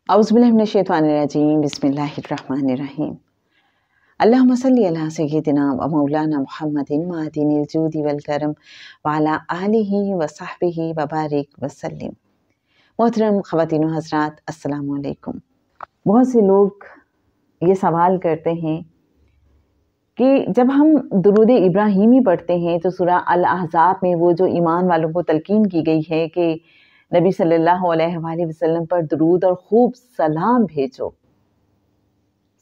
औज़ुबिल्लाहि मिनश्शैतानिर्रजीम बिस्मिल्लाहिर्रहमानिर्रहीम। अल्लाहुम्मा सल्लि अला सय्यिदिना व मौलाना मुहम्मदिन मादिनिल जूदि वल करम व अला आलिहि व सहबिहि व बारिक व सल्लिम। मोहतरम ख़वातीन व हज़रात, अस्सलामु अलैकुम। बहुत से लोग ये सवाल करते हैं कि जब हम दुरूद इब्राहीमी पढ़ते हैं तो सूरह अल अहज़ाब में वो जो ईमान वालों को तलकीन की गई है कि नबी सल्लल्लाहु अलैहि वसल्लम पर दुरूद और खूब सलाम भेजो,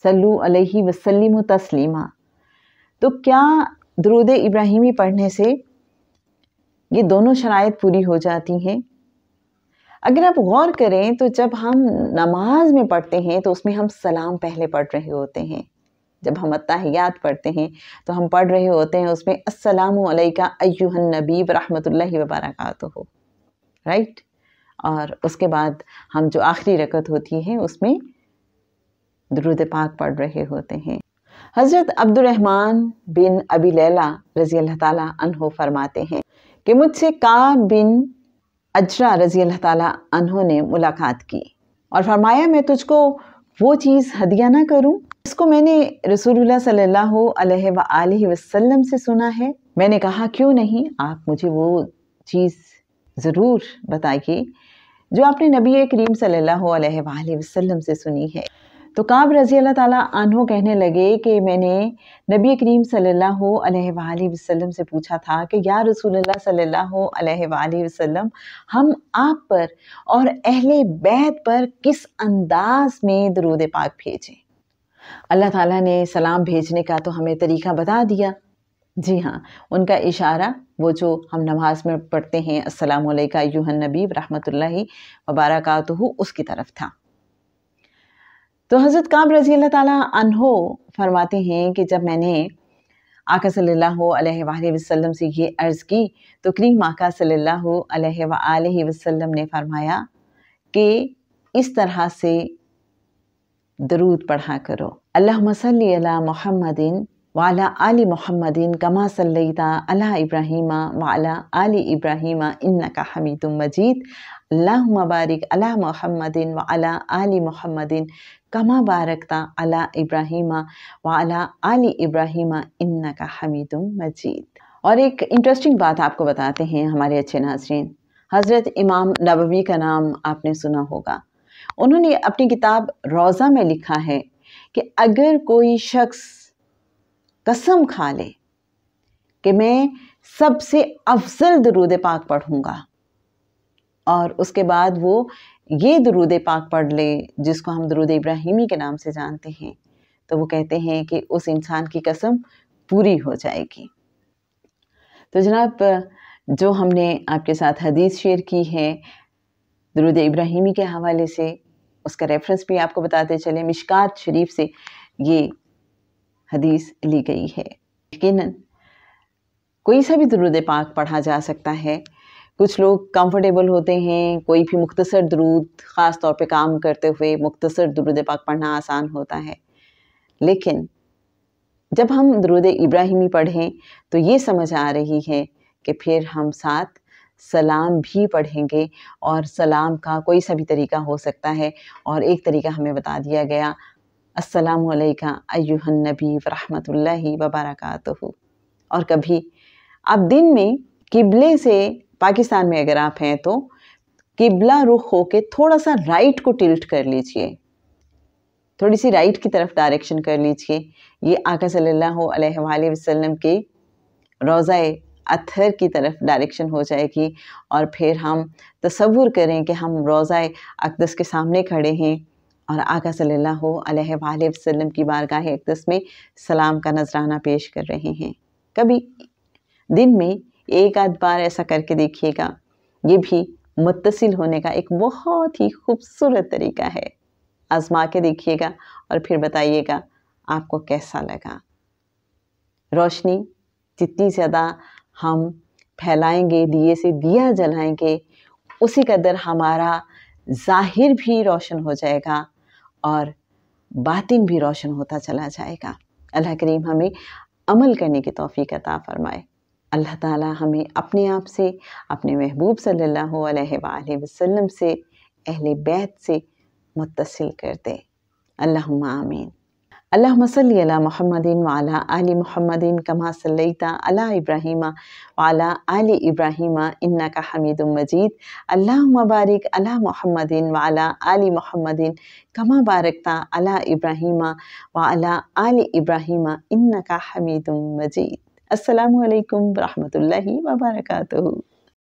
सल्लु अलैहि वसल्लिमु तस्लीमा, तो क्या दुरूद इब्राहीमी पढ़ने से ये दोनों शराइत पूरी हो जाती हैं? अगर आप गौर करें तो जब हम नमाज में पढ़ते हैं तो उसमें हम सलाम पहले पढ़ रहे होते हैं। जब हम अत्ताहियात पढ़ते हैं तो हम पढ़ रहे होते हैं उसमें अस्सलामु अलैका अय्युहन नबी व रहमतुल्लाहि व बरकातुहू, राइट। और उसके बाद हम जो आखिरी रकत होती है उसमें दुरूद पाक पढ़ रहे होते हैं। हज़रत अब्दुर्रहमान बिन अबी लैला रज़ी अल्लाह ताला अन्हो फरमाते हैं कि मुझसे काब बिन अजरा रज़ी अल्लाह ताला अन्हो ने मुलाकात की और फरमाया, मैं तुझको वो चीज़ हदिया ना करूं इसको मैंने रसूलुल्लाह सल्लल्लाहु अलैहि वसल्लम से सुना है। मैंने कहा, क्यों नहीं, आप मुझे वो चीज़ ज़रूर बताइए जो आपने नबी करीम सल्लल्लाहु अलैहि वसल्लम से सुनी है। तो काब रज़ी अल्लाह ताला अन्हो कहने लगे कि मैंने नबी करीम सल्लल्लाहु अलैहि वसल्लम से पूछा था कि या रसूलल्लाह सल्लल्लाहु अलैहि वसल्लम, हम आप पर और अहले बैत पर किस अंदाज में दुरूद पाक भेजें? अल्लाह ताला ने सलाम भेजने का तो हमें तरीका बता दिया। जी हाँ, उनका इशारा वो जो हम नमाज में पढ़ते हैं अस्सलामु अलैका अय्युहन नबी व रहमतुल्लाहि व बरकातुहू, उसकी तरफ था। तो हज़रत काब रज़ी अल्लाह ताला अन्हो फरमाते हैं कि जब मैंने आका सल्लल्लाहु अलैहि वसल्लम से ये अर्ज़ की तो करीम आका सल्लल्लाहु अलैहि वसल्लम ने फरमाया कि इस तरह से दरूद पढ़ा करो, अल्लाहुम्मा सल्लि अला मुहम्मदिन व अला आलि मुहम्मदिन कमा सल्लैता अला इब्राहीमा व अला आलि इब्राहीमा इन्नका हमीदुम मजीद, अल्लाहुम्मा बारिक अला मुहम्मदिन व अला आलि मुहम्मदिन कमा बारकता अला इब्राहीमा व अला आलि इब्राहीमा इन्नका हमीदुम मजीद। और एक इंटरेस्टिंग बात आपको बताते हैं हमारे अच्छे नाज़रीन, हज़रत इमाम नबवी का नाम आपने सुना होगा। उन्होंने अपनी किताब रोज़ा में लिखा है कि अगर कोई शख्स कसम खा ले कि मैं सबसे अफजल दुरूद पाक पढ़ूंगा और उसके बाद वो ये दुरूद पाक पढ़ ले जिसको हम दुरूद इब्राहीमी के नाम से जानते हैं, तो वो कहते हैं कि उस इंसान की कसम पूरी हो जाएगी। तो जनाब, जो हमने आपके साथ हदीस शेयर की है दुरूद इब्राहीमी के हवाले से, उसका रेफरेंस भी आपको बताते चले। मिशकात शरीफ से ये हदीस ली गई है। यकीनन कोई सा भी दुरूद पाक पढ़ा जा सकता है। कुछ लोग कंफर्टेबल होते हैं, कोई भी मुख्तसर दुरूद, ख़ास तौर पे काम करते हुए मुख्तसर दुरूद पाक पढ़ना आसान होता है। लेकिन जब हम दुरूद इब्राहीमी पढ़ें तो ये समझ आ रही है कि फिर हम साथ सलाम भी पढ़ेंगे और सलाम का कोई सा भी तरीका हो सकता है। और एक तरीका हमें बता दिया गया, अस्सलामु अलैका अय्युहन नबी व रहमतुल्लाहि व बरकातुहू। और कभी आप दिन में किबले से, पाकिस्तान में अगर आप हैं तो किबला रुख होके थोड़ा सा राइट को टिल्ट कर लीजिए, थोड़ी सी राइट की तरफ डायरेक्शन कर लीजिए। ये आका सल्लल्लाहु अलैहि वसल्लम के रोज़ाए अत्हर की तरफ डायरेक्शन हो जाएगी। और फिर हम तसव्वुर करें कि हम रोज़ाए अक़दस के सामने खड़े हैं और आका सल्लल्लाहु अलैहि वसल्लम की बारगाह अक़दस में सलाम का नजराना पेश कर रहे हैं। कभी दिन में एक आध बार ऐसा करके देखिएगा, ये भी मुत्तसिल होने का एक बहुत ही खूबसूरत तरीका है। आजमा के देखिएगा और फिर बताइएगा आपको कैसा लगा। रोशनी जितनी ज़्यादा हम फैलाएंगे, दिए से दिया जलाएंगे, उसी कदर हमारा ज़ाहिर भी रोशन हो जाएगा और बातिन भी रोशन होता चला जाएगा। अल्लाह करीम हमें अमल करने की तौफीक अता फरमाए। अल्लाह ताला हमें अपने आप से, अपने महबूब सल्लल्लाहु अलैहि वसल्लम से, अहले बैत से متصل کر دے۔ اللہم آمین۔ اللہم صلی علی محمد وعلی آل محمد کما صلیت علی ابراہیم وعلی آل ابراہیم انک حمید مجید۔ اللہم بارک علی محمد وعلی آل محمد کما بارکت علی ابراہیم وعلی آل ابراہیم انک حمید مجید۔ السلام علیکم ورحمۃ اللہ وبرکاتہ۔